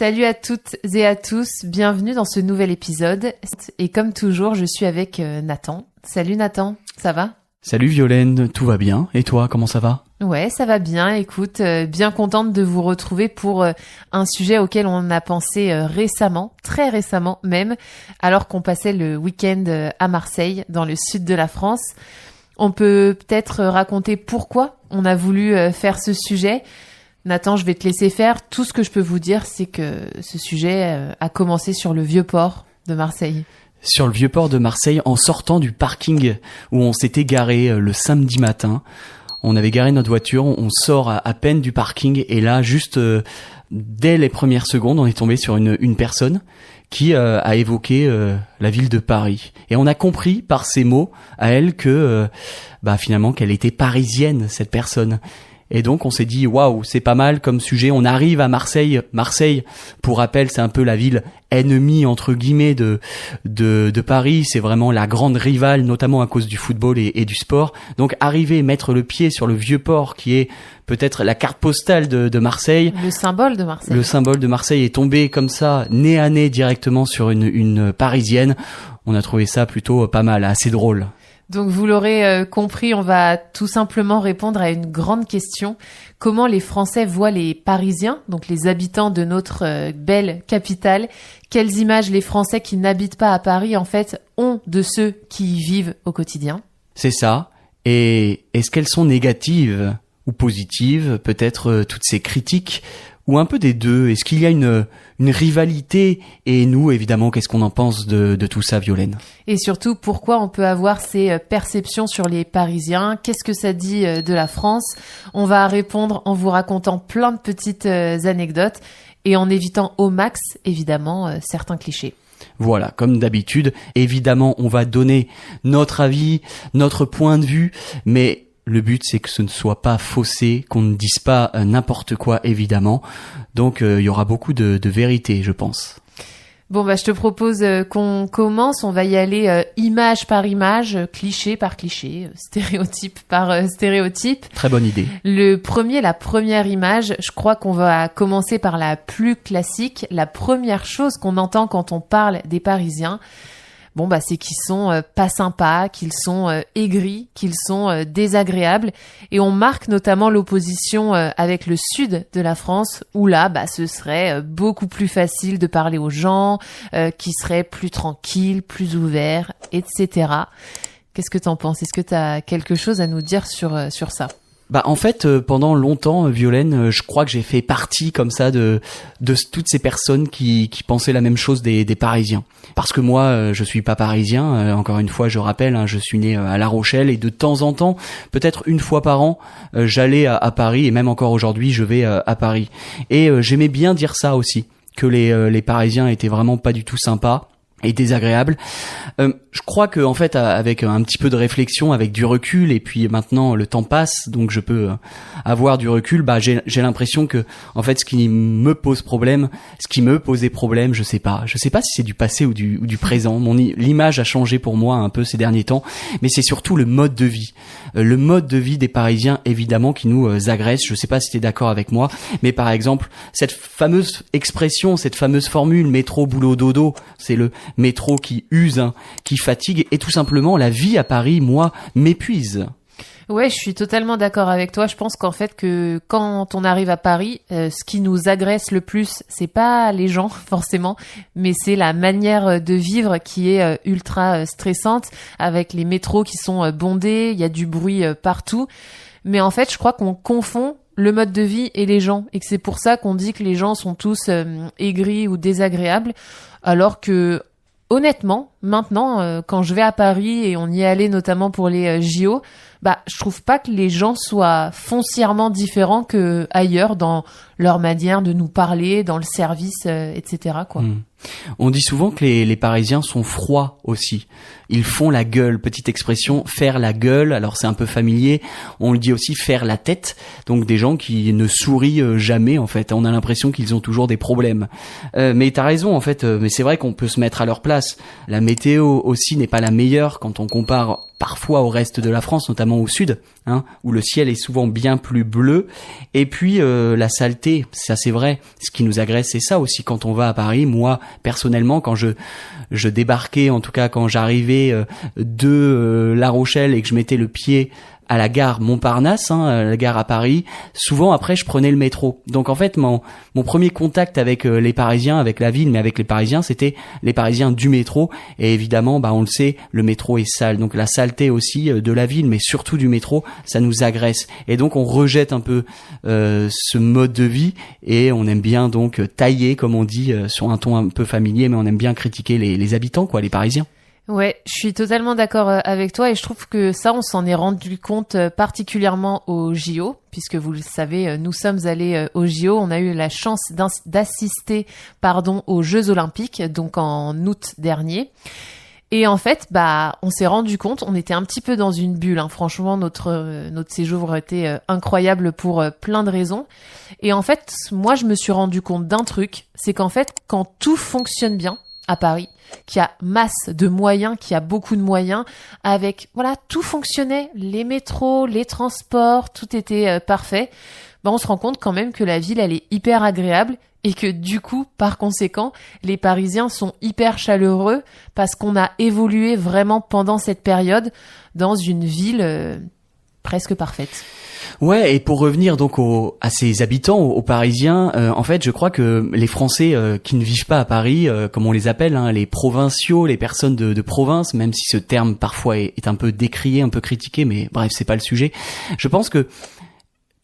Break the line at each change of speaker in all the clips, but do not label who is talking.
Salut à toutes et à tous, bienvenue dans ce nouvel épisode. Et comme toujours, je suis avec Nathan. Salut Nathan, ça va ?
Salut Violaine, tout va bien ? Et toi, comment ça va ?
Ouais, ça va bien. Écoute, bien contente de vous retrouver pour un sujet auquel on a pensé récemment, très récemment même, alors qu'on passait le week-end à Marseille, dans le sud de la France. On peut peut-être raconter pourquoi on a voulu faire ce sujet. Nathan, je vais te laisser faire. Tout ce que je peux vous dire, c'est que ce sujet a commencé sur le Vieux-Port de Marseille.
Sur le Vieux-Port de Marseille, en sortant du parking où on s'était garé le samedi matin. On avait garé notre voiture, on sort à peine du parking et là, juste dès les premières secondes, on est tombé sur une personne qui a évoqué la ville de Paris. Et on a compris par ses mots à elle que finalement qu'elle était parisienne, cette personne. Et donc on s'est dit waouh, c'est pas mal comme sujet. On arrive à Marseille. Marseille, pour rappel, c'est un peu la ville ennemie entre guillemets de Paris. C'est vraiment la grande rivale, notamment à cause du football et du sport. Donc arriver, mettre le pied sur le Vieux-Port, qui est peut-être la carte postale de Marseille.
Le symbole de Marseille.
Le symbole de Marseille est tombé comme ça, nez à nez directement sur une Parisienne. On a trouvé ça plutôt pas mal, assez drôle.
Donc vous l'aurez compris, on va tout simplement répondre à une grande question. Comment les Français voient les Parisiens, donc les habitants de notre belle capitale? Quelles images les Français qui n'habitent pas à Paris, en fait, ont de ceux qui y vivent au quotidien?
C'est ça. Et est-ce qu'elles sont négatives ou positives? Peut-être toutes ces critiques ou un peu des deux. Est-ce qu'il y a une rivalité? Et nous, évidemment, qu'est-ce qu'on en pense de tout ça, Violaine?
Et surtout, pourquoi on peut avoir ces perceptions sur les Parisiens? Qu'est-ce que ça dit de la France? On va répondre en vous racontant plein de petites anecdotes et en évitant au max, évidemment, certains clichés.
Voilà, comme d'habitude, évidemment, on va donner notre avis, notre point de vue, mais le but, c'est que ce ne soit pas faussé, qu'on ne dise pas n'importe quoi, évidemment. Donc, il y aura beaucoup de vérité, je pense.
Bon, je te propose qu'on commence. On va y aller image par image, cliché par cliché, stéréotype par stéréotype.
Très bonne idée.
La première image, je crois qu'on va commencer par la plus classique. La première chose qu'on entend quand on parle des Parisiens, c'est qu'ils sont pas sympas, qu'ils sont aigris, qu'ils sont désagréables. Et on marque notamment l'opposition avec le sud de la France, où là, ce serait beaucoup plus facile de parler aux gens, qui seraient plus tranquilles, plus ouverts, etc. Qu'est-ce que t'en penses? Est-ce que t'as quelque chose à nous dire sur ça?
En fait, pendant longtemps, Violaine, je crois que j'ai fait partie comme ça de toutes ces personnes qui pensaient la même chose des Parisiens. Parce que moi, je suis pas parisien. Encore une fois, je rappelle, je suis né à La Rochelle et de temps en temps, peut-être une fois par an, j'allais à Paris et même encore aujourd'hui, je vais à Paris. Et j'aimais bien dire ça aussi, que les Parisiens étaient vraiment pas du tout sympas et désagréable. Je crois que en fait, avec un petit peu de réflexion, avec du recul, et puis maintenant le temps passe, donc je peux avoir du recul. J'ai l'impression que en fait, ce qui me posait problème, je sais pas si c'est du passé ou du présent. L'image a changé pour moi un peu ces derniers temps, mais c'est surtout le mode de vie. Le mode de vie des Parisiens, évidemment, qui nous agresse. Je sais pas si t'es d'accord avec moi, mais par exemple, cette fameuse expression, cette fameuse formule métro boulot dodo, c'est le métro qui use, qui fatigue, et tout simplement la vie à Paris, moi, m'épuise.
Ouais, je suis totalement d'accord avec toi. Je pense qu'en fait que quand on arrive à Paris, ce qui nous agresse le plus, c'est pas les gens forcément, mais c'est la manière de vivre qui est ultra stressante, avec les métros qui sont bondés, il y a du bruit partout. Mais en fait, je crois qu'on confond le mode de vie et les gens, et que c'est pour ça qu'on dit que les gens sont tous aigris ou désagréables, alors que honnêtement, maintenant, quand je vais à Paris, et on y est allé notamment pour les JO, je trouve pas que les gens soient foncièrement différents que ailleurs dans leur manière de nous parler, dans le service, etc., quoi.
On dit souvent que les Parisiens sont froids aussi. Ils font la gueule, petite expression, faire la gueule. Alors c'est un peu familier. On le dit aussi faire la tête. Donc des gens qui ne sourient jamais en fait. On a l'impression qu'ils ont toujours des problèmes. Mais t'as raison en fait. Mais c'est vrai qu'on peut se mettre à leur place. La météo aussi n'est pas la meilleure quand on compare parfois au reste de la France, notamment au sud, hein, où le ciel est souvent bien plus bleu. Et puis la saleté, ça c'est vrai. Ce qui nous agresse, c'est ça aussi quand on va à Paris. Moi, personnellement, quand je débarquais, en tout cas quand j'arrivais de La Rochelle et que je mettais le pied à la gare Montparnasse, hein, la gare à Paris, souvent après je prenais le métro. Donc en fait mon premier contact avec les Parisiens, avec la ville, mais avec les Parisiens, c'était les Parisiens du métro. Et évidemment, on le sait, le métro est sale. Donc la saleté aussi de la ville, mais surtout du métro, ça nous agresse. Et donc on rejette un peu ce mode de vie et on aime bien donc tailler, comme on dit, sur un ton un peu familier, mais on aime bien critiquer les habitants, quoi, les Parisiens.
Ouais, je suis totalement d'accord avec toi et je trouve que ça, on s'en est rendu compte particulièrement au JO, puisque vous le savez, nous sommes allés au JO, on a eu la chance d'assister, aux Jeux Olympiques, donc en août dernier. Et en fait, on s'est rendu compte, on était un petit peu dans une bulle, hein. Franchement, notre séjour a été incroyable pour plein de raisons. Et en fait, moi, je me suis rendu compte d'un truc, c'est qu'en fait, quand tout fonctionne bien à Paris, qu'il y a masse de moyens, qu'il y a beaucoup de moyens, avec, tout fonctionnait, les métros, les transports, tout était parfait, on se rend compte quand même que la ville, elle est hyper agréable et que du coup, par conséquent, les Parisiens sont hyper chaleureux parce qu'on a évolué vraiment pendant cette période dans une ville presque parfaite.
Ouais, et pour revenir donc à ces habitants, aux Parisiens, en fait, je crois que les Français qui ne vivent pas à Paris, comme on les appelle, hein, les provinciaux, les personnes de province, même si ce terme parfois est un peu décrié, un peu critiqué, mais bref, c'est pas le sujet. Je pense que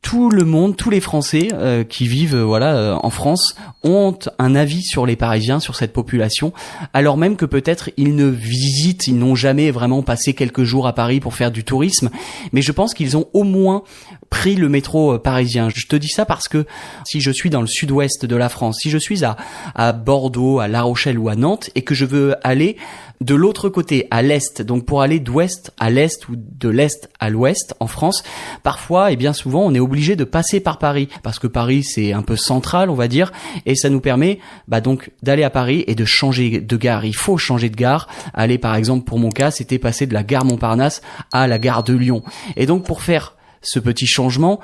tout le monde, tous les Français qui vivent en France ont un avis sur les Parisiens, sur cette population, alors même que peut-être ils n'ont jamais vraiment passé quelques jours à Paris pour faire du tourisme, mais je pense qu'ils ont au moins pris le métro parisien. Je te dis ça parce que si je suis dans le sud-ouest de la France, si je suis à Bordeaux, à La Rochelle ou à Nantes et que je veux aller de l'autre côté, à l'est, donc pour aller d'ouest à l'est ou de l'est à l'ouest en France, parfois et bien souvent on est obligé de passer par Paris parce que Paris c'est un peu central, on va dire, et ça nous permet donc d'aller à Paris et de changer de gare. Il faut changer de gare. Aller par exemple, pour mon cas, c'était passer de la gare Montparnasse à la gare de Lyon. Et donc pour faire ce petit changement,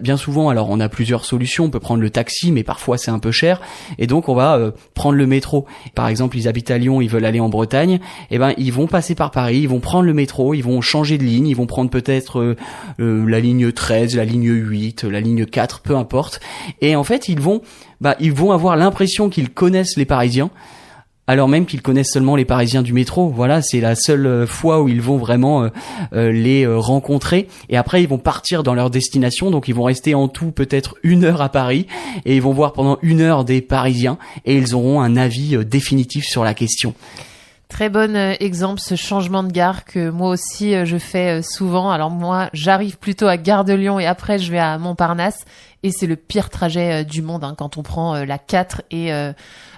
bien souvent, alors on a plusieurs solutions, on peut prendre le taxi, mais parfois c'est un peu cher, et donc on va prendre le métro. Par exemple, ils habitent à Lyon, ils veulent aller en Bretagne, ils vont passer par Paris, ils vont prendre le métro, ils vont changer de ligne, ils vont prendre peut-être la ligne 13, la ligne 8, la ligne 4, peu importe, et en fait ils vont avoir l'impression qu'ils connaissent les Parisiens, alors même qu'ils connaissent seulement les Parisiens du métro. Voilà, c'est la seule fois où ils vont vraiment les rencontrer. Et après, ils vont partir dans leur destination. Donc, ils vont rester en tout peut-être 1 heure à Paris. Et ils vont voir pendant 1 heure des Parisiens. Et ils auront un avis définitif sur la question.
Très bon exemple, ce changement de gare que moi aussi je fais souvent. Alors moi, j'arrive plutôt à Gare de Lyon et après je vais à Montparnasse. Et c'est le pire trajet du monde quand on prend la 4 et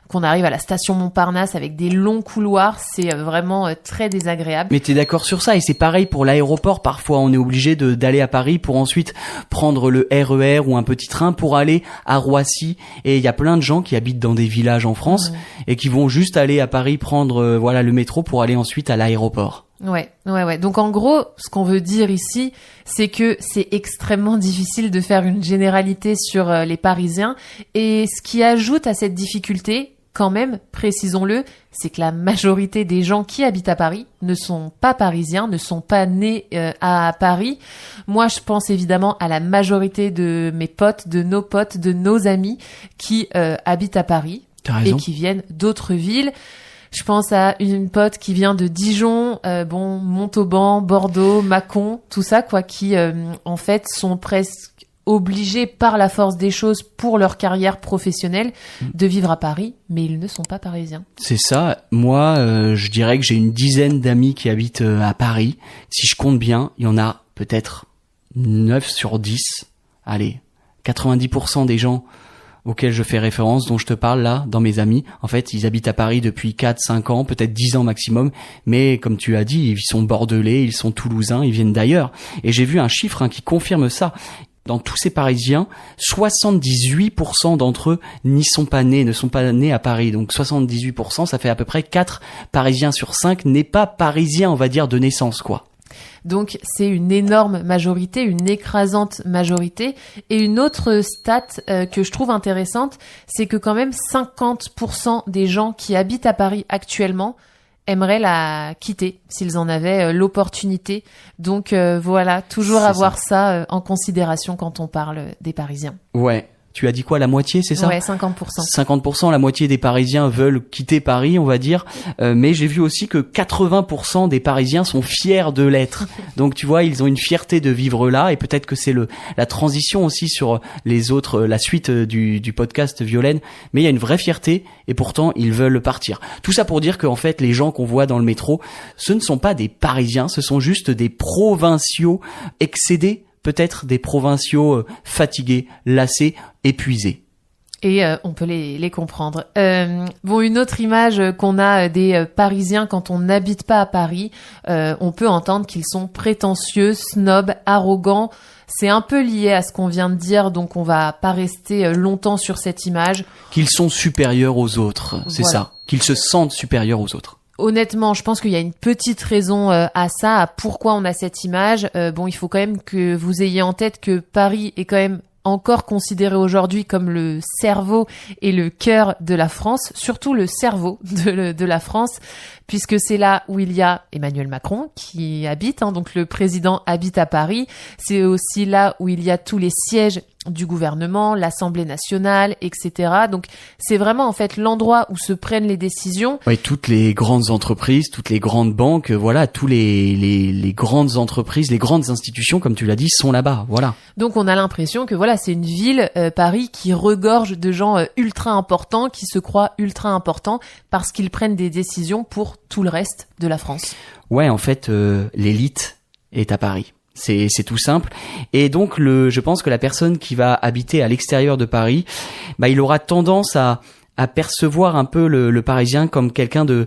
qu'on arrive à la station Montparnasse avec des longs couloirs, c'est vraiment très désagréable.
Mais t'es d'accord sur ça? Et c'est pareil pour l'aéroport. Parfois, on est obligé d'aller à Paris pour ensuite prendre le RER ou un petit train pour aller à Roissy. Et il y a plein de gens qui habitent dans des villages en France et qui vont juste aller à Paris prendre le métro pour aller ensuite à l'aéroport.
Ouais. Donc en gros, ce qu'on veut dire ici, c'est que c'est extrêmement difficile de faire une généralité sur les Parisiens. Et ce qui ajoute à cette difficulté, quand même, précisons-le, c'est que la majorité des gens qui habitent à Paris ne sont pas parisiens, ne sont pas nés à Paris. Moi, je pense évidemment à la majorité de mes potes, de nos amis qui habitent à Paris et qui viennent d'autres villes. Je pense à une pote qui vient de Dijon, Montauban, Bordeaux, Mâcon, tout ça, qui en fait sont presque obligés par la force des choses pour leur carrière professionnelle de vivre à Paris, mais ils ne sont pas parisiens.
C'est ça. Moi, je dirais que j'ai une dizaine d'amis qui habitent à Paris. Si je compte bien, il y en a peut-être 9 sur 10. Allez, 90% des gens auxquels je fais référence, dont je te parle là, dans mes amis, en fait, ils habitent à Paris depuis 4-5 ans, peut-être 10 ans maximum, mais comme tu as dit, ils sont bordelais, ils sont toulousains, ils viennent d'ailleurs. Et j'ai vu un chiffre qui confirme ça. Dans tous ces Parisiens, 78% d'entre eux ne sont pas nés à Paris. Donc 78%, ça fait à peu près 4 Parisiens sur 5 n'est pas parisien, on va dire, de naissance, quoi.
Donc c'est une énorme majorité, une écrasante majorité. Et une autre stat que je trouve intéressante, c'est que quand même 50% des gens qui habitent à Paris actuellement aimeraient la quitter s'ils en avaient l'opportunité. Donc voilà, toujours avoir ça en considération quand on parle des Parisiens.
Ouais. Tu as dit quoi, la moitié, c'est ça?
Ouais, 50%.
50%, la moitié des Parisiens veulent quitter Paris, on va dire. Mais j'ai vu aussi que 80% des Parisiens sont fiers de l'être. Donc tu vois, ils ont une fierté de vivre là, et peut-être que c'est la transition aussi sur les autres, la suite du podcast Violaine. Mais il y a une vraie fierté, et pourtant ils veulent partir. Tout ça pour dire qu'en fait, les gens qu'on voit dans le métro, ce ne sont pas des Parisiens, ce sont juste des provinciaux excédés. Peut-être des provinciaux fatigués, lassés, épuisés.
Et on peut les comprendre. Bon, une autre image qu'on a des Parisiens quand on n'habite pas à Paris, on peut entendre qu'ils sont prétentieux, snobs, arrogants. C'est un peu lié à ce qu'on vient de dire, donc on va pas rester longtemps sur cette image.
Qu'ils sont supérieurs aux autres, c'est voilà. Ça. Qu'ils se sentent supérieurs aux autres.
Honnêtement, je pense qu'il y a une petite raison à ça, à pourquoi on a cette image. Bon, il faut quand même que vous ayez en tête que Paris est quand même encore considéré aujourd'hui comme le cerveau et le cœur de la France, surtout le cerveau de la France, puisque c'est là où il y a Emmanuel Macron qui habite, donc le président habite à Paris. C'est aussi là où il y a tous les sièges du gouvernement, l'Assemblée nationale, etc. Donc c'est vraiment en fait l'endroit où se prennent les décisions.
Oui, toutes les grandes entreprises, toutes les grandes banques, voilà, tous les grandes entreprises, les grandes institutions, comme tu l'as dit, sont là-bas, voilà.
Donc on a l'impression que voilà, c'est une ville, Paris, qui regorge de gens ultra importants, qui se croient ultra importants parce qu'ils prennent des décisions pour tout le reste de la France.
Ouais, en fait, l'élite est à Paris. C'est tout simple. Et donc je pense que la personne qui va habiter à l'extérieur de Paris, il aura tendance à percevoir un peu le Parisien comme quelqu'un de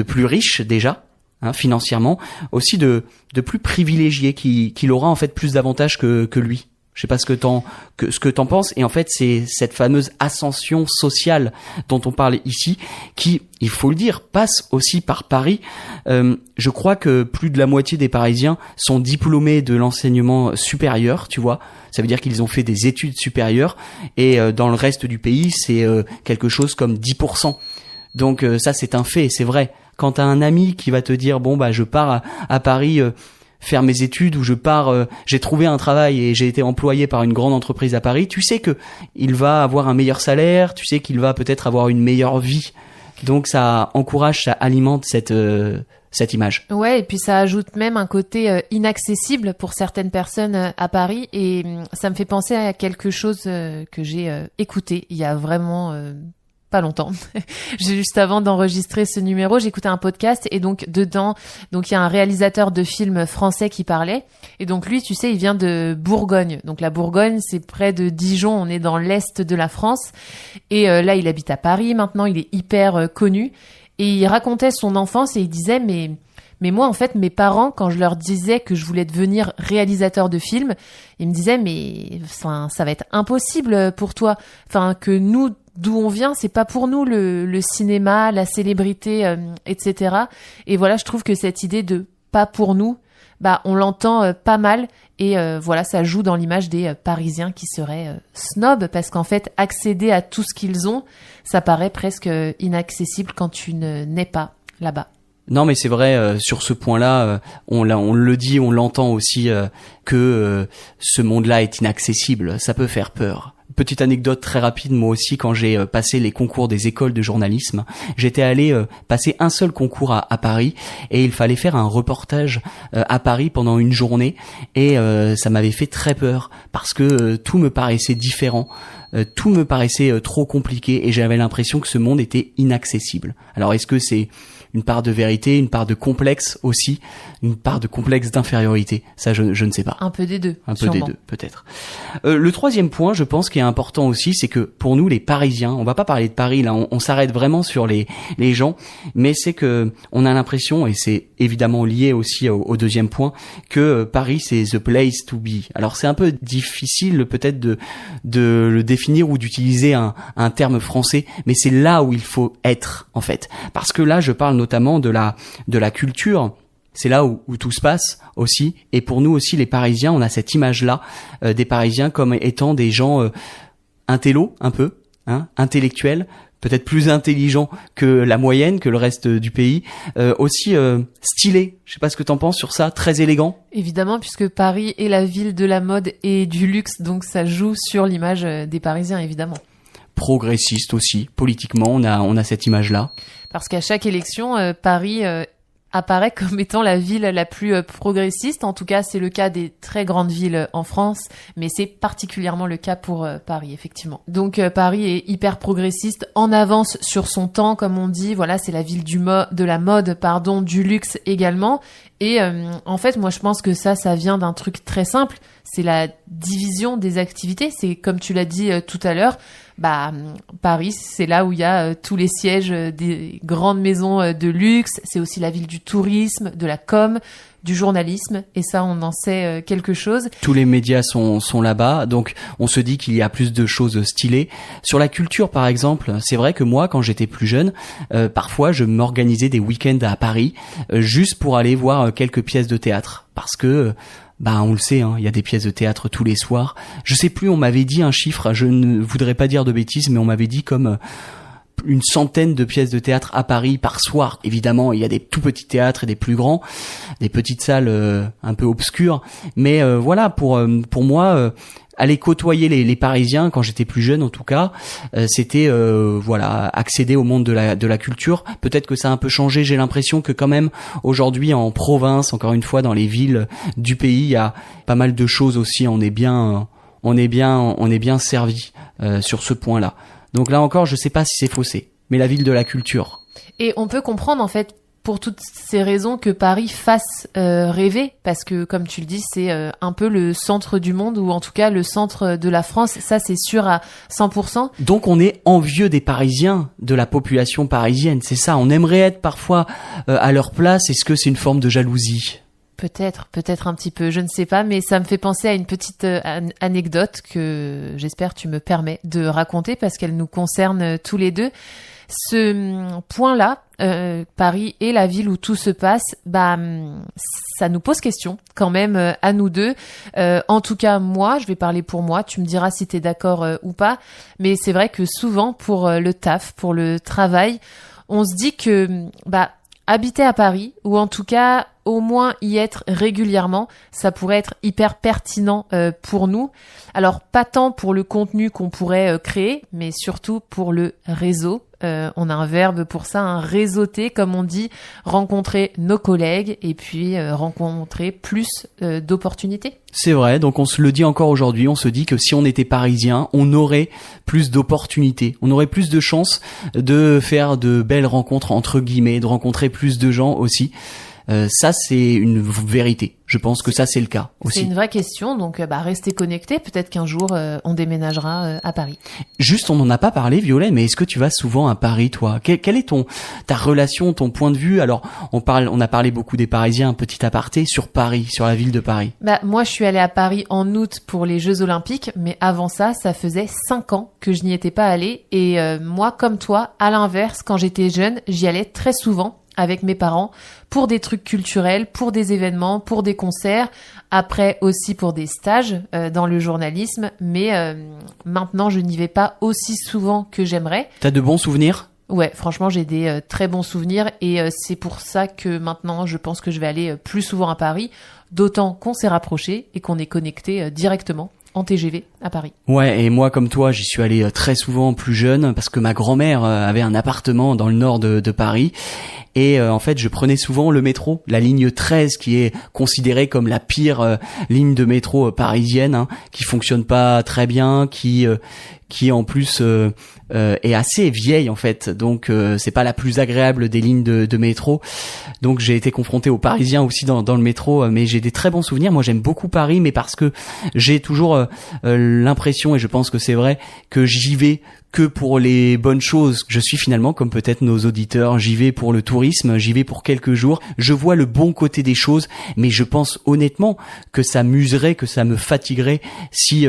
plus riche déjà, financièrement, aussi de plus privilégié, qui aura en fait plus d'avantages que lui. Je sais pas ce que t'en penses. Et en fait, c'est cette fameuse ascension sociale dont on parle ici, qui, il faut le dire, passe aussi par Paris. Je crois que plus de la moitié des Parisiens sont diplômés de l'enseignement supérieur, tu vois. Ça veut dire qu'ils ont fait des études supérieures. Et dans le reste du pays, c'est quelque chose comme 10%. Donc ça, c'est un fait, c'est vrai. Quand t'as un ami qui va te dire, je pars à Paris faire mes études, ou je pars, j'ai trouvé un travail et j'ai été employé par une grande entreprise à Paris, tu sais que il va avoir un meilleur salaire, tu sais qu'il va peut-être avoir une meilleure vie. Donc ça encourage, ça alimente cette image.
Ouais, et puis ça ajoute même un côté inaccessible pour certaines personnes à Paris, et ça me fait penser à quelque chose que j'ai écouté il y a vraiment pas longtemps. Juste avant d'enregistrer ce numéro, j'écoutais un podcast, et donc dedans, il y a un réalisateur de films français qui parlait, et donc lui, tu sais, il vient de Bourgogne. Donc la Bourgogne, c'est près de Dijon, on est dans l'est de la France, et là, il habite à Paris maintenant, il est hyper connu, et il racontait son enfance, et il disait mais moi, en fait, mes parents, quand je leur disais que je voulais devenir réalisateur de films, ils me disaient mais ça va être impossible pour toi, que nous, d'où on vient, c'est pas pour nous le cinéma, la célébrité, etc. Et voilà, je trouve que cette idée de pas pour nous, on l'entend pas mal, et voilà, ça joue dans l'image des Parisiens qui seraient snobs, parce qu'en fait, accéder à tout ce qu'ils ont, ça paraît presque inaccessible quand tu ne nais pas là-bas.
Non, mais c'est vrai, sur ce point-là, on le dit, on l'entend aussi, que ce monde-là est inaccessible. Ça peut faire peur. Petite anecdote très rapide, moi aussi, quand j'ai passé les concours des écoles de journalisme, j'étais allé passer un seul concours à Paris, et il fallait faire un reportage à Paris pendant une journée, et ça m'avait fait très peur, parce que tout me paraissait différent. Tout me paraissait trop compliqué, et j'avais l'impression que ce monde était inaccessible. Alors est-ce que c'est une part de vérité, une part de complexe aussi, une part de complexe d'infériorité? Ça, je ne sais pas.
Un peu des deux.
Un peu des deux, peut-être. Le troisième point, je pense, qui est important aussi, c'est que pour nous, les Parisiens, on va pas parler de Paris là, on s'arrête vraiment sur les gens, mais c'est que on a l'impression, et c'est évidemment lié aussi au deuxième point, que Paris c'est the place to be. Alors c'est un peu difficile peut-être de le définir ou d'utiliser un terme français, mais c'est là où il faut être en fait, parce que là je parle notamment de la culture. c'est là où tout se passe aussi. Et pour nous aussi, les Parisiens, on a cette image-là des Parisiens comme étant des gens intello, un peu, intellectuels, peut-être plus intelligents que la moyenne, que le reste du pays, aussi stylés. Je sais pas ce que t'en penses sur ça, très élégant.
Évidemment, puisque Paris est la ville de la mode et du luxe, donc ça joue sur l'image des Parisiens, évidemment.
Progressiste aussi, politiquement, on a cette image-là.
Parce qu'à chaque élection, Paris apparaît comme étant la ville la plus progressiste. En tout cas, c'est le cas des très grandes villes en France, mais c'est particulièrement le cas pour Paris, effectivement. Donc Paris est hyper progressiste, en avance sur son temps, comme on dit. Voilà, c'est la ville de la mode, du luxe également. Et en fait, moi, je pense que ça vient d'un truc très simple. C'est la division des activités. C'est comme tu l'as dit tout à l'heure. Paris, c'est là où il y a tous les sièges des grandes maisons de luxe. C'est aussi la ville du tourisme, de la com, du journalisme. Et ça, on en sait quelque chose.
Tous les médias sont là-bas. Donc, on se dit qu'il y a plus de choses stylées. Sur la culture, par exemple, c'est vrai que moi, quand j'étais plus jeune, parfois, je m'organisais des week-ends à Paris juste pour aller voir quelques pièces de théâtre. Parce que... on le sait, il y a des pièces de théâtre tous les soirs. Je sais plus, on m'avait dit un chiffre, je ne voudrais pas dire de bêtises, mais on m'avait dit comme une centaine de pièces de théâtre à Paris par soir. Évidemment, il y a des tout petits théâtres et des plus grands, des petites salles un peu obscures. Mais voilà, pour moi... aller côtoyer les Parisiens quand j'étais plus jeune en tout cas, c'était accéder au monde de la culture. Peut-être que ça a un peu changé, j'ai l'impression que quand même aujourd'hui en province, encore une fois dans les villes du pays, il y a pas mal de choses aussi, on est bien servi sur ce point-là. Donc là encore, je sais pas si c'est faussé, mais la ville de la culture.
Et on peut comprendre en fait pour toutes ces raisons que Paris fasse rêver, parce que comme tu le dis, c'est un peu le centre du monde, ou en tout cas le centre de la France, ça c'est sûr à 100%.
Donc on est envieux des Parisiens, de la population parisienne, c'est ça, on aimerait être parfois à leur place. Est-ce que c'est une forme de jalousie ?
Peut-être un petit peu, je ne sais pas, mais ça me fait penser à une petite anecdote que j'espère tu me permets de raconter, parce qu'elle nous concerne tous les deux. Ce point-là, Paris est la ville où tout se passe, ça nous pose question quand même à nous deux. En tout cas, moi, je vais parler pour moi, tu me diras si t'es d'accord ou pas, mais c'est vrai que souvent pour le taf, pour le travail, on se dit que habiter à Paris, ou en tout cas au moins y être régulièrement, ça pourrait être hyper pertinent pour nous. Alors pas tant pour le contenu qu'on pourrait créer, mais surtout pour le réseau. On a un verbe pour ça, réseauter, comme on dit, rencontrer nos collègues et puis rencontrer plus d'opportunités.
C'est vrai, donc on se le dit encore aujourd'hui, on se dit que si on était parisien, on aurait plus d'opportunités, on aurait plus de chances de faire de belles rencontres, entre guillemets, de rencontrer plus de gens aussi. Ça, c'est une vérité. Je pense que ça, c'est le cas aussi.
C'est une vraie question, donc restez connectés. Peut-être qu'un jour, on déménagera à Paris.
Juste, on n'en a pas parlé, Violet, mais est-ce que tu vas souvent à Paris, toi ? Quelle est ta relation, ton point de vue ? Alors, on a parlé beaucoup des Parisiens, un petit aparté sur Paris, sur la ville de Paris.
Moi, je suis allée à Paris en août pour les Jeux Olympiques, mais avant ça faisait 5 ans que je n'y étais pas allée. Et moi, comme toi, à l'inverse, quand j'étais jeune, j'y allais très souvent avec mes parents pour des trucs culturels, pour des événements, pour des concerts, après aussi pour des stages dans le journalisme, mais maintenant je n'y vais pas aussi souvent que j'aimerais.
T'as de bons souvenirs ?
Ouais, franchement j'ai des très bons souvenirs et c'est pour ça que maintenant je pense que je vais aller plus souvent à Paris, d'autant qu'on s'est rapprochés et qu'on est connectés directement en TGV à Paris.
Ouais, et moi comme toi, j'y suis allé très souvent plus jeune parce que ma grand-mère avait un appartement dans le nord de Paris. Et en fait, je prenais souvent le métro, la ligne 13 qui est considérée comme la pire ligne de métro parisienne, qui fonctionne pas très bien, qui en plus est assez vieille en fait. Donc c'est pas la plus agréable des lignes de métro. Donc j'ai été confronté aux Parisiens aussi dans le métro, mais j'ai des très bons souvenirs. Moi, j'aime beaucoup Paris, mais parce que j'ai toujours l'impression, et je pense que c'est vrai, que j'y vais que pour les bonnes choses. Je suis finalement, comme peut-être nos auditeurs, j'y vais pour le tourisme, j'y vais pour quelques jours. Je vois le bon côté des choses, mais je pense honnêtement que ça m'userait, que ça me fatiguerait si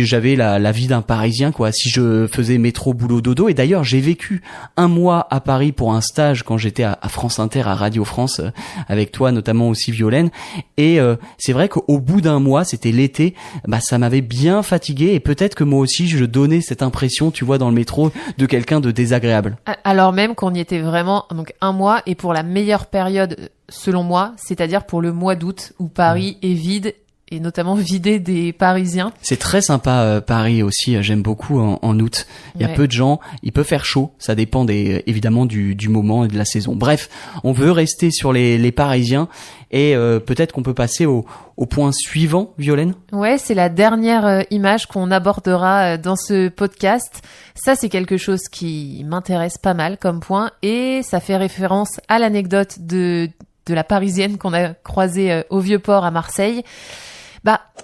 j'avais la vie d'un Parisien, quoi. Si je faisais métro, boulot, dodo. Et d'ailleurs, j'ai vécu un mois à Paris pour un stage quand j'étais à France Inter, à Radio France, avec toi, notamment aussi Violaine. Et c'est vrai qu'au bout d'un mois, c'était l'été, ça m'avait bien fatigué et peut-être que moi aussi, je donnais cette impression, tu vois, dans le métro, de quelqu'un de désagréable.
Alors même qu'on y était vraiment donc un mois et pour la meilleure période selon moi, c'est-à-dire pour le mois d'août où Paris est vide et notamment vidé des Parisiens.
C'est très sympa Paris aussi, j'aime beaucoup en août. Il y a peu de gens, il peut faire chaud, ça dépend évidemment du moment et de la saison. Bref, on veut rester sur les Parisiens et peut-être qu'on peut passer au point suivant, Violaine.
Ouais, c'est la dernière image qu'on abordera dans ce podcast. Ça, c'est quelque chose qui m'intéresse pas mal comme point et ça fait référence à l'anecdote de la Parisienne qu'on a croisée au Vieux-Port à Marseille.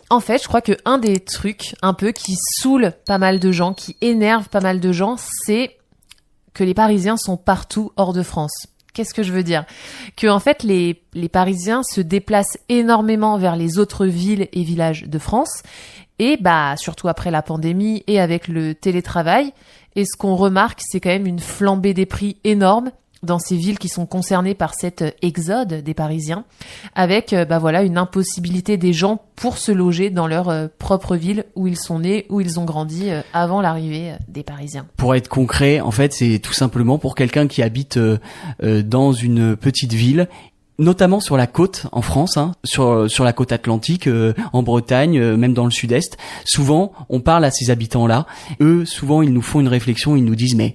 En fait, je crois que un des trucs un peu qui saoule pas mal de gens, qui énerve pas mal de gens, c'est que les Parisiens sont partout hors de France. Qu'est-ce que je veux dire? Que en fait, les Parisiens se déplacent énormément vers les autres villes et villages de France. Et surtout après la pandémie et avec le télétravail. Et ce qu'on remarque, c'est quand même une flambée des prix énorme dans ces villes qui sont concernées par cet exode des Parisiens, avec une impossibilité des gens pour se loger dans leur propre ville où ils sont nés, où ils ont grandi avant l'arrivée des Parisiens.
Pour être concret, en fait, c'est tout simplement pour quelqu'un qui habite dans une petite ville, notamment sur la côte en France, sur la côte atlantique, en Bretagne, même dans le sud-est. Souvent, on parle à ces habitants-là. Eux, souvent, ils nous font une réflexion, ils nous disent « mais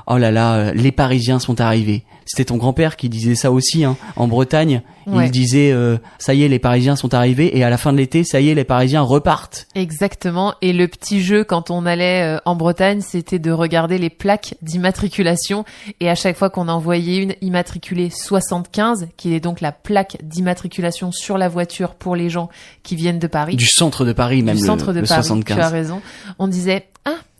oh là là, les Parisiens sont arrivés ». C'était ton grand-père qui disait ça aussi, en Bretagne. Ouais. Il disait ça y est, les Parisiens sont arrivés, et à la fin de l'été, ça y est, les Parisiens repartent.
Exactement. Et le petit jeu quand on allait en Bretagne, c'était de regarder les plaques d'immatriculation. Et à chaque fois qu'on en voyait une immatriculée 75, qui est donc la plaque d'immatriculation sur la voiture pour les gens qui viennent de Paris.
Du centre de Paris, même,
du centre de Paris,
75.
Tu as raison. On disait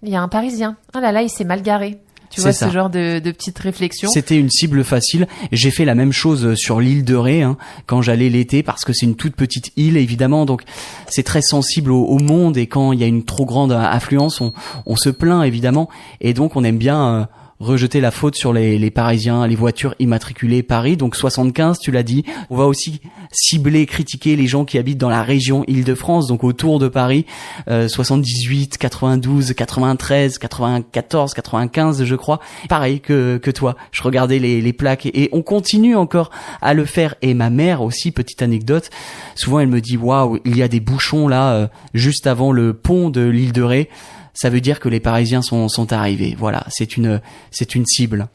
il y a un Parisien. Ah là là, il s'est mal garé. Tu vois, ce genre de petites réflexions.
C'était une cible facile. J'ai fait la même chose sur l'île de Ré, quand j'allais l'été, parce que c'est une toute petite île, évidemment. Donc, c'est très sensible au monde, et quand il y a une trop grande affluence, on se plaint, évidemment. Et donc, on aime bien rejeter la faute sur les Parisiens, les voitures immatriculées Paris. Donc 75, tu l'as dit. On va aussi cibler, critiquer les gens qui habitent dans la région Île-de-France, donc autour de Paris. 78, 92, 93, 94, 95, je crois. Pareil que toi. Je regardais les plaques et on continue encore à le faire. Et ma mère aussi, petite anecdote. Souvent, elle me dit, waouh, il y a des bouchons là, juste avant le pont de l'île de Ré. Ça veut dire que les Parisiens sont arrivés. Voilà, c'est une cible.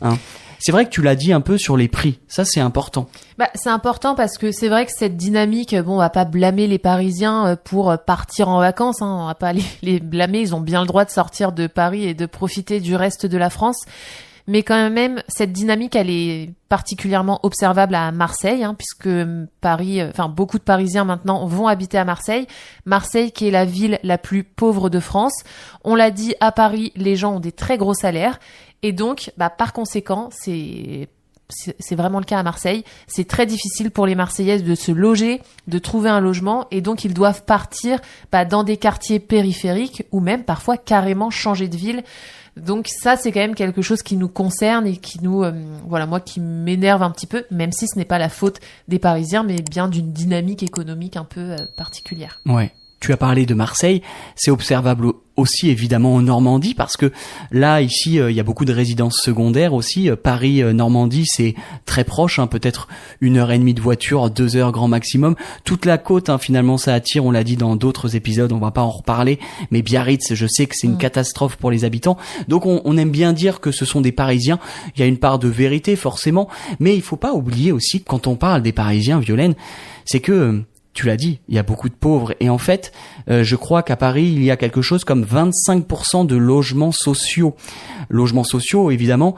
C'est vrai que tu l'as dit un peu sur les prix. Ça, c'est important.
C'est important parce que c'est vrai que cette dynamique, on va pas blâmer les Parisiens pour partir en vacances. On va pas les blâmer. Ils ont bien le droit de sortir de Paris et de profiter du reste de la France. Mais quand même, cette dynamique, elle est particulièrement observable à Marseille, puisque Paris, beaucoup de Parisiens maintenant vont habiter à Marseille. Marseille, qui est la ville la plus pauvre de France. On l'a dit, à Paris, les gens ont des très gros salaires. Et donc, par conséquent, c'est vraiment le cas à Marseille. C'est très difficile pour les Marseillaises de se loger, de trouver un logement, et donc ils doivent partir dans des quartiers périphériques ou même parfois carrément changer de ville. Donc ça, c'est quand même quelque chose qui nous concerne et qui nous, moi, qui m'énerve un petit peu, même si ce n'est pas la faute des Parisiens, mais bien d'une dynamique économique un peu particulière.
Ouais. Tu as parlé de Marseille, c'est observable aussi évidemment en Normandie, parce que là, ici, il y a beaucoup de résidences secondaires aussi. Paris, Normandie, c'est très proche, peut-être 1h30 de voiture, 2 heures grand maximum. Toute la côte, finalement, ça attire, on l'a dit dans d'autres épisodes, on va pas en reparler, mais Biarritz, je sais que c'est une catastrophe pour les habitants. Donc on aime bien dire que ce sont des Parisiens. Il y a une part de vérité, forcément, mais il faut pas oublier aussi, quand on parle des Parisiens, Violaine, c'est que... Tu l'as dit, il y a beaucoup de pauvres. Et en fait, je crois qu'à Paris, il y a quelque chose comme 25% de logements sociaux. Logements sociaux, évidemment,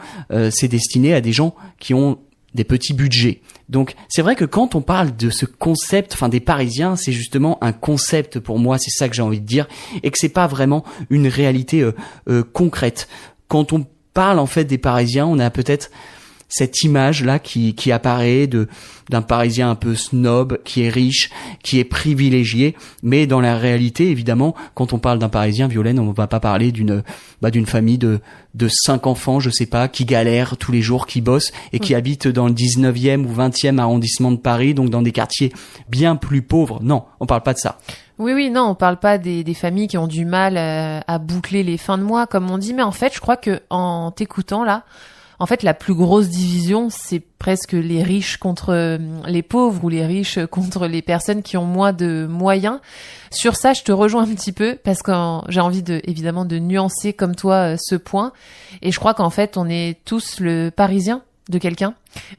c'est destiné à des gens qui ont des petits budgets. Donc c'est vrai que quand on parle de ce concept, enfin des Parisiens, c'est justement un concept pour moi, c'est ça que j'ai envie de dire, et que c'est pas vraiment une réalité concrète. Quand on parle en fait des Parisiens, on a peut-être cette image là qui apparaît d'un Parisien un peu snob, qui est riche, qui est privilégié, mais dans la réalité évidemment, quand on parle d'un Parisien, Violaine, on va pas parler d'une famille de 5 enfants, je sais pas, qui galèrent tous les jours, qui bossent et qui habitent dans le 19e ou 20e arrondissement de Paris, donc dans des quartiers bien plus pauvres. Non, on parle pas de ça.
Oui, non, on parle pas des familles qui ont du mal à boucler les fins de mois, comme on dit, mais en fait, je crois que en t'écoutant là, en fait, la plus grosse division, c'est presque les riches contre les pauvres ou les riches contre les personnes qui ont moins de moyens. Sur ça, je te rejoins un petit peu parce que j'ai envie évidemment de nuancer comme toi ce point. Et je crois qu'en fait, on est tous le Parisien de quelqu'un,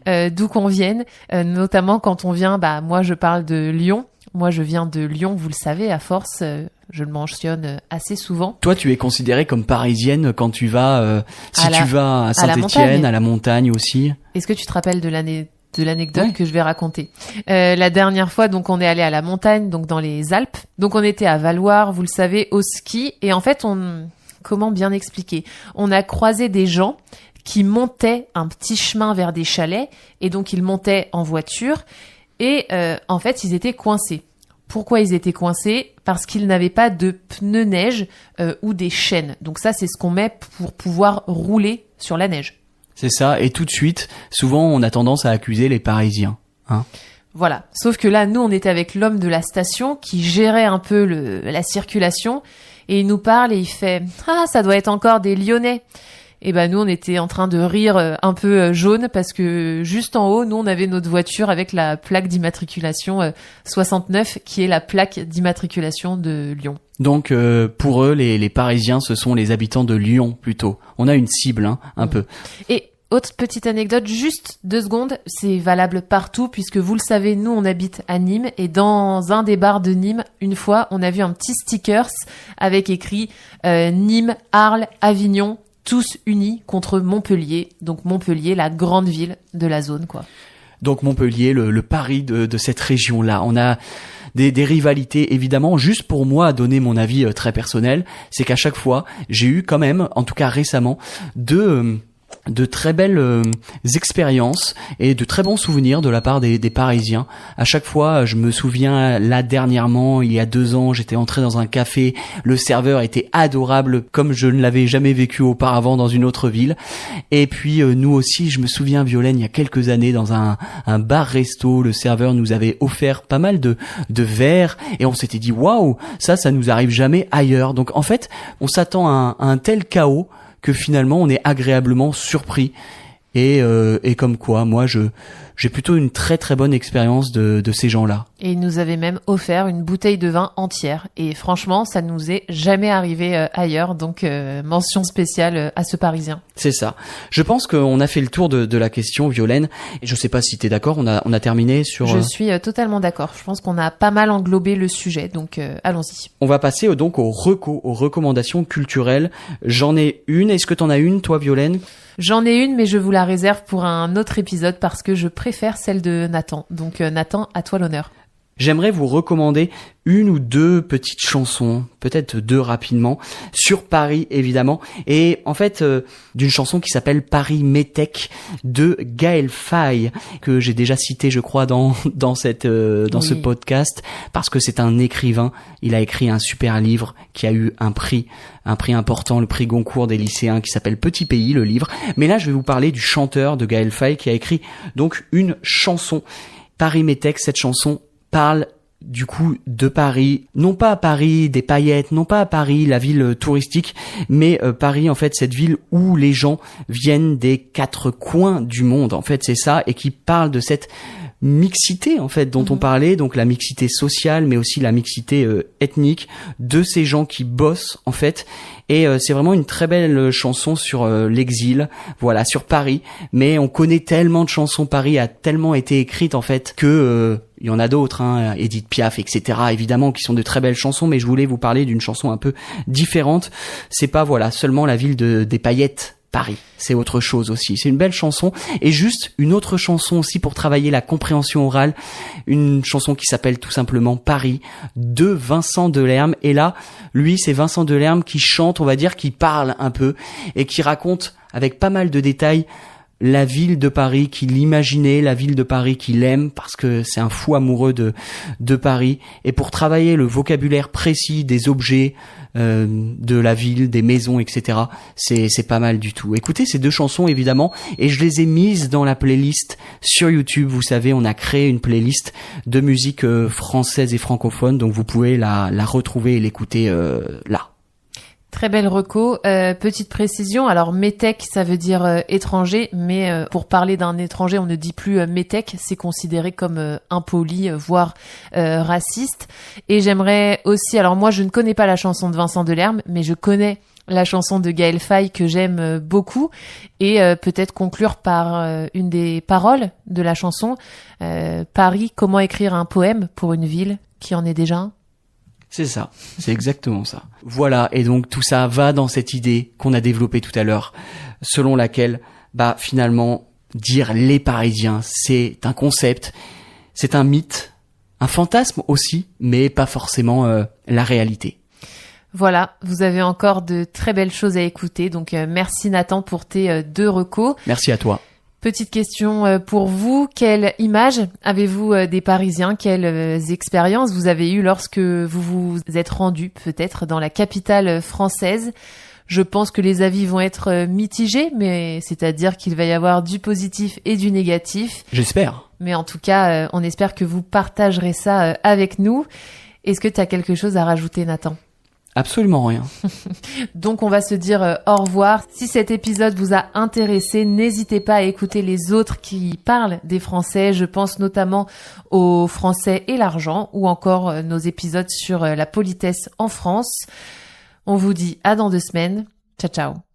d'où qu'on vienne, notamment quand on vient, moi je parle de Lyon. Moi, je viens de Lyon, vous le savez, à force, je le mentionne assez souvent.
Toi, tu es considérée comme parisienne quand tu vas, tu vas à Saint-Étienne, à la montagne aussi.
Est-ce que tu te rappelles de l'anecdote que je vais raconter? La dernière fois, donc, on est allé à la montagne, donc dans les Alpes. Donc, on était à Valloire, vous le savez, au ski. Et en fait, comment bien expliquer? On a croisé des gens qui montaient un petit chemin vers des chalets. Et donc, ils montaient en voiture. Et en fait, ils étaient coincés. Pourquoi ils étaient coincés? Parce qu'ils n'avaient pas de pneus neige ou des chaînes. Donc ça, c'est ce qu'on met pour pouvoir rouler sur la neige.
C'est ça. Et tout de suite, souvent, on a tendance à accuser les Parisiens. Hein?
Voilà. Sauf que là, nous, on était avec l'homme de la station qui gérait un peu la circulation. Et il nous parle et il fait « Ah, ça doit être encore des Lyonnais !» Et nous, on était en train de rire un peu jaune parce que juste en haut, nous, on avait notre voiture avec la plaque d'immatriculation 69 qui est la plaque d'immatriculation de Lyon.
Donc, pour eux, les Parisiens, ce sont les habitants de Lyon plutôt. On a une cible, un peu.
Et autre petite anecdote, juste 2 secondes, c'est valable partout puisque vous le savez, nous, on habite à Nîmes et dans un des bars de Nîmes, une fois, on a vu un petit stickers avec écrit Nîmes, Arles, Avignon, tous unis contre Montpellier. Donc Montpellier, la grande ville de la zone, quoi.
Donc Montpellier, le Paris de cette région-là. On a des rivalités, évidemment. Juste pour moi, à donner mon avis très personnel, c'est qu'à chaque fois, j'ai eu quand même, en tout cas récemment, de très belles expériences et de très bons souvenirs de la part des Parisiens. À chaque fois, je me souviens, là dernièrement, il y a 2 ans, j'étais entré dans un café, le serveur était adorable comme je ne l'avais jamais vécu auparavant dans une autre ville. Et puis nous aussi, je me souviens, Violaine, il y a quelques années, dans un bar-resto, le serveur nous avait offert pas mal de verres et on s'était dit waouh, ça nous arrive jamais ailleurs. Donc en fait, on s'attend à un tel chaos que finalement on est agréablement surpris et comme quoi moi j'ai plutôt une très très bonne expérience de ces gens-là.
Et ils nous avaient même offert une bouteille de vin entière et franchement ça nous est jamais arrivé ailleurs, donc mention spéciale à ce Parisien.
C'est ça. Je pense qu'on a fait le tour de la question, Violaine, et je sais pas si t'es d'accord, on a terminé sur...
Je suis totalement d'accord, je pense qu'on a pas mal englobé le sujet, donc allons-y.
On va passer donc aux recommandations culturelles. J'en ai une, est-ce que t'en as une toi, Violaine?
J'en ai une, mais je vous la réserve pour un autre épisode parce que je préfère celle de Nathan. Donc Nathan, à toi l'honneur.
J'aimerais vous recommander 1 ou 2 petites chansons, peut-être 2 rapidement, sur Paris évidemment, et en fait d'une chanson qui s'appelle Paris Métèque de Gaël Faye, que j'ai déjà cité je crois dans ce podcast, parce que c'est un écrivain, il a écrit un super livre qui a eu un prix important, le prix Goncourt des lycéens, qui s'appelle Petit Pays, le livre. Mais là je vais vous parler du chanteur de Gaël Faye qui a écrit donc une chanson, Paris Métèque. Cette chanson parle du coup de Paris, non pas à Paris des paillettes, non pas à Paris la ville touristique, mais Paris en fait cette ville où les gens viennent des 4 coins du monde, en fait c'est ça, et qui parle de cette mixité en fait dont on parlait, donc la mixité sociale mais aussi la mixité ethnique de ces gens qui bossent en fait. Et c'est vraiment une très belle chanson sur l'exil, voilà, sur Paris. Mais on connaît tellement de chansons, Paris a tellement été écrite en fait que il y en a d'autres, Edith Piaf, etc. évidemment, qui sont de très belles chansons. Mais je voulais vous parler d'une chanson un peu différente. C'est pas seulement la ville des paillettes Paris, c'est autre chose aussi. C'est une belle chanson et juste une autre chanson aussi pour travailler la compréhension orale. Une chanson qui s'appelle tout simplement Paris de Vincent Delerme. Et là, lui, c'est Vincent Delerme qui chante, on va dire, qui parle un peu et qui raconte avec pas mal de détails la ville de Paris qu'il imaginait, la ville de Paris qu'il aime parce que c'est un fou amoureux de Paris. Et pour travailler le vocabulaire précis des objets, de la ville, des maisons, etc. C'est pas mal du tout. Écoutez ces deux chansons évidemment et je les ai mises dans la playlist sur YouTube. Vous savez, on a créé une playlist de musique française et francophone, donc vous pouvez la retrouver et l'écouter là.
Très belle reco. Petite précision, alors métèque ça veut dire étranger, mais pour parler d'un étranger on ne dit plus métèque, c'est considéré comme impoli, voire raciste. Et j'aimerais aussi, alors moi je ne connais pas la chanson de Vincent Delerme, mais je connais la chanson de Gaël Faye que j'aime beaucoup et peut-être conclure par une des paroles de la chanson. Paris, comment écrire un poème pour une ville qui en est déjà un?
C'est ça, c'est exactement ça. Voilà, et donc tout ça va dans cette idée qu'on a développée tout à l'heure, selon laquelle, finalement, dire les Parisiens, c'est un concept, c'est un mythe, un fantasme aussi, mais pas forcément la réalité.
Voilà, vous avez encore de très belles choses à écouter, donc merci Nathan pour tes deux recos.
Merci à toi.
Petite question pour vous, quelle image avez-vous des Parisiens, quelles expériences vous avez eues lorsque vous vous êtes rendu peut-être dans la capitale française? Je pense que les avis vont être mitigés, mais c'est-à-dire qu'il va y avoir du positif et du négatif.
J'espère.
Mais en tout cas, on espère que vous partagerez ça avec nous. Est-ce que tu as quelque chose à rajouter, Nathan?
Absolument rien.
Donc on va se dire au revoir. Si cet épisode vous a intéressé, n'hésitez pas à écouter les autres qui parlent des Français. Je pense notamment aux Français et l'argent ou encore nos épisodes sur la politesse en France. On vous dit à dans 2 semaines. Ciao ciao.